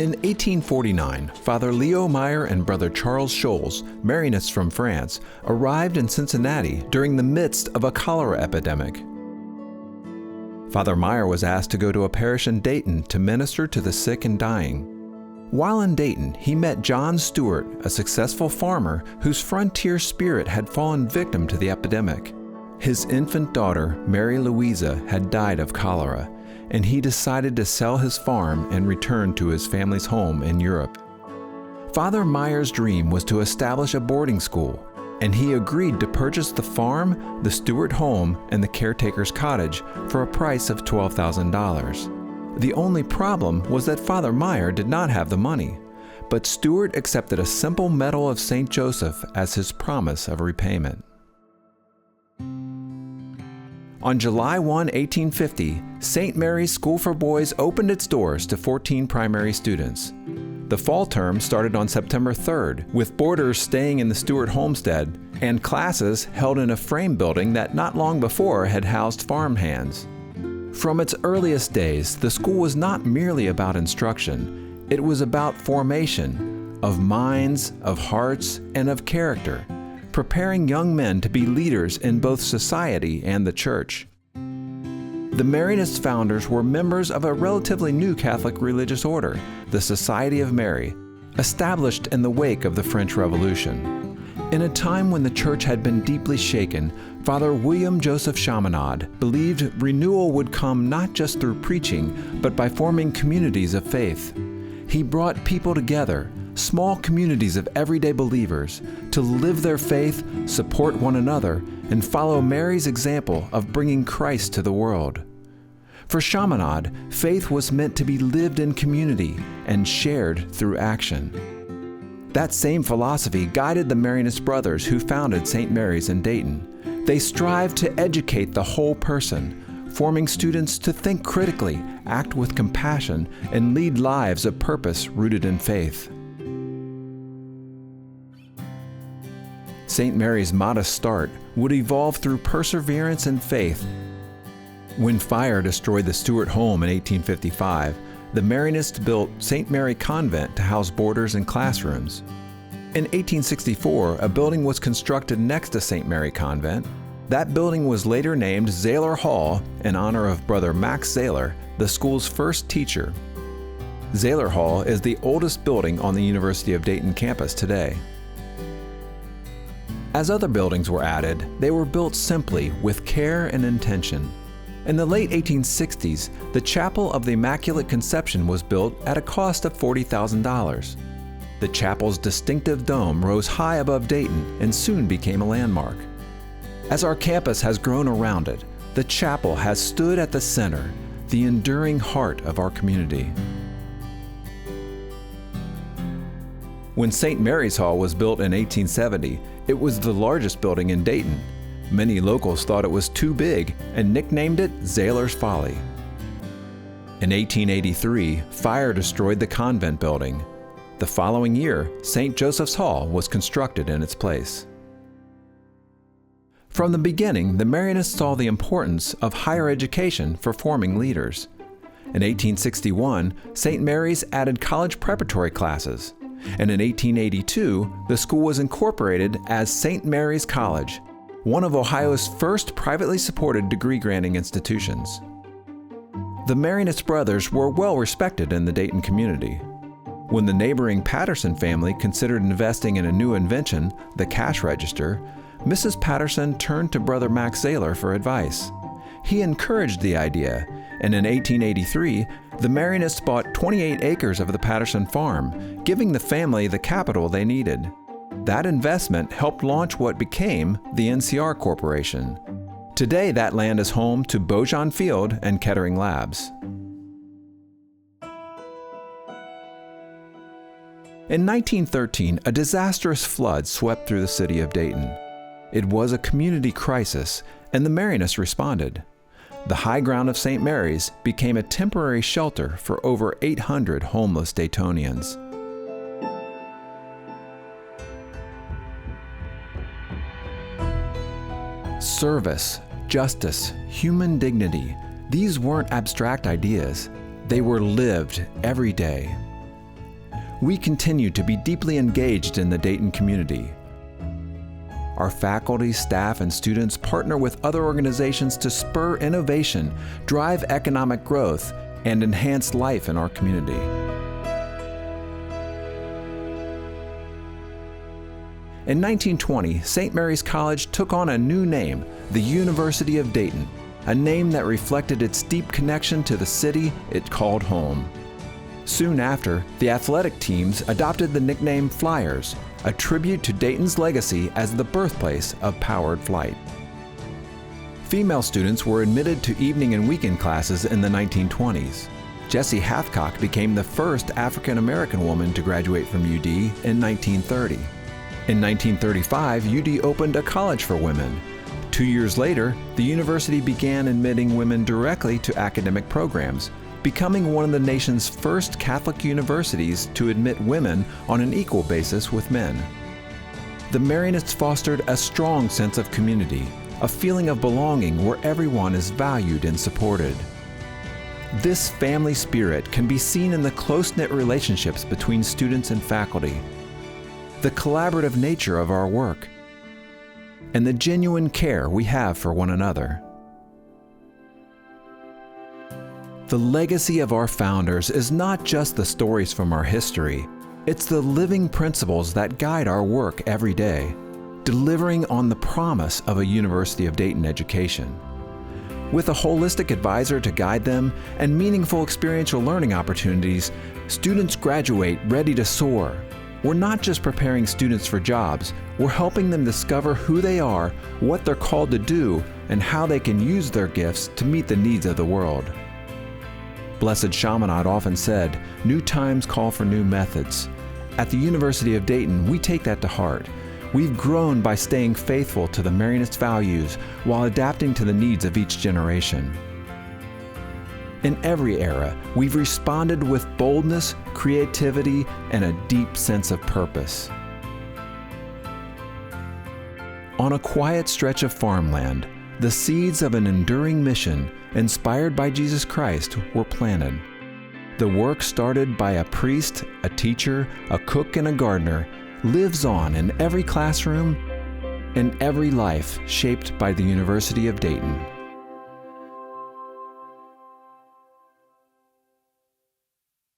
In 1849, Father Leo Meyer and Brother Charles Scholes, Marianists from France, arrived in Cincinnati during the midst of a cholera epidemic. Father Meyer was asked to go to a parish in Dayton to minister to the sick and dying. While in Dayton, he met John Stewart, a successful farmer whose frontier spirit had fallen victim to the epidemic. His infant daughter, Mary Louisa, had died of cholera, and he decided to sell his farm and return to his family's home in Europe. Father Meyer's dream was to establish a boarding school, and he agreed to purchase the farm, the Stewart home, and the caretaker's cottage for a price of $12,000. The only problem was that Father Meyer did not have the money, but Stewart accepted a simple medal of St. Joseph as his promise of repayment. On July 1, 1850, St. Mary's School for Boys opened its doors to 14 primary students. The fall term started on September 3rd, with boarders staying in the Stewart homestead and classes held in a frame building that not long before had housed farmhands. From its earliest days, the school was not merely about instruction. It was about formation of minds, of hearts, and of character, preparing young men to be leaders in both society and the church. The Marianist founders were members of a relatively new Catholic religious order, the Society of Mary, established in the wake of the French Revolution. In a time when the church had been deeply shaken, Father William Joseph Chaminade believed renewal would come not just through preaching, but by forming communities of faith. He brought people together, small communities of everyday believers, to live their faith, support one another, and follow Mary's example of bringing Christ to the world. For Chaminade, faith was meant to be lived in community and shared through action. That same philosophy guided the Marianist brothers who founded St. Mary's in Dayton. They strived to educate the whole person, forming students to think critically, act with compassion, and lead lives of purpose rooted in faith. St. Mary's modest start would evolve through perseverance and faith. When fire destroyed the Stewart home in 1855, the Marianists built St. Mary Convent to house boarders and classrooms. In 1864, a building was constructed next to St. Mary Convent. That building was later named Zaylor Hall in honor of Brother Max Zaylor, the school's first teacher. Zaylor Hall is the oldest building on the University of Dayton campus today. As other buildings were added, they were built simply with care and intention. In the late 1860s, the Chapel of the Immaculate Conception was built at a cost of $40,000. The chapel's distinctive dome rose high above Dayton and soon became a landmark. As our campus has grown around it, the chapel has stood at the center, the enduring heart of our community. When St. Mary's Hall was built in 1870, it was the largest building in Dayton. Many locals thought it was too big and nicknamed it Zaylor's Folly. In 1883, fire destroyed the convent building. The following year, St. Joseph's Hall was constructed in its place. From the beginning, the Marianists saw the importance of higher education for forming leaders. In 1861, St. Mary's added college preparatory classes, and in 1882, the school was incorporated as St. Mary's College, one of Ohio's first privately supported degree-granting institutions. The Marianist brothers were well respected in the Dayton community. When the neighboring Patterson family considered investing in a new invention, the cash register, Mrs. Patterson turned to Brother Max Zaylor for advice. He encouraged the idea, and in 1883, the Marianists bought 28 acres of the Patterson farm, giving the family the capital they needed. That investment helped launch what became the NCR Corporation. Today, that land is home to Beaujon Field and Kettering Labs. In 1913, a disastrous flood swept through the city of Dayton. It was a community crisis, and the Marianists responded. The high ground of St. Mary's became a temporary shelter for over 800 homeless Daytonians. Service, justice, human dignity, these weren't abstract ideas. They were lived every day. we continue to be deeply engaged in the Dayton community. Our faculty, staff, and students partner with other organizations to spur innovation, drive economic growth, and enhance life in our community. In 1920, St. Mary's College took on a new name, the University of Dayton, a name that reflected its deep connection to the city it called home. Soon after, the athletic teams adopted the nickname Flyers, a tribute to Dayton's legacy as the birthplace of powered flight. Female students were admitted to evening and weekend classes in the 1920s. Jessie Hathcock became the first African American woman to graduate from UD in 1930. In 1935, UD opened a college for women. 2 years later, the university began admitting women directly to academic programs, becoming one of the nation's first Catholic universities to admit women on an equal basis with men. The Marianists fostered a strong sense of community, a feeling of belonging where everyone is valued and supported. This family spirit can be seen in the close-knit relationships between students and faculty, the collaborative nature of our work, and the genuine care we have for one another. The legacy of our founders is not just the stories from our history, it's the living principles that guide our work every day, delivering on the promise of a University of Dayton education. With a holistic advisor to guide them and meaningful experiential learning opportunities, students graduate ready to soar. We're not just preparing students for jobs, we're helping them discover who they are, what they're called to do, and how they can use their gifts to meet the needs of the world. Blessed Chaminade often said, "New times call for new methods." At the University of Dayton, we take that to heart. We've grown by staying faithful to the Marianist values while adapting to the needs of each generation. In every era, we've responded with boldness, creativity, and a deep sense of purpose. On a quiet stretch of farmland, the seeds of an enduring mission, inspired by Jesus Christ, were planted. The work started by a priest, a teacher, a cook, and a gardener lives on in every classroom and every life shaped by the University of Dayton.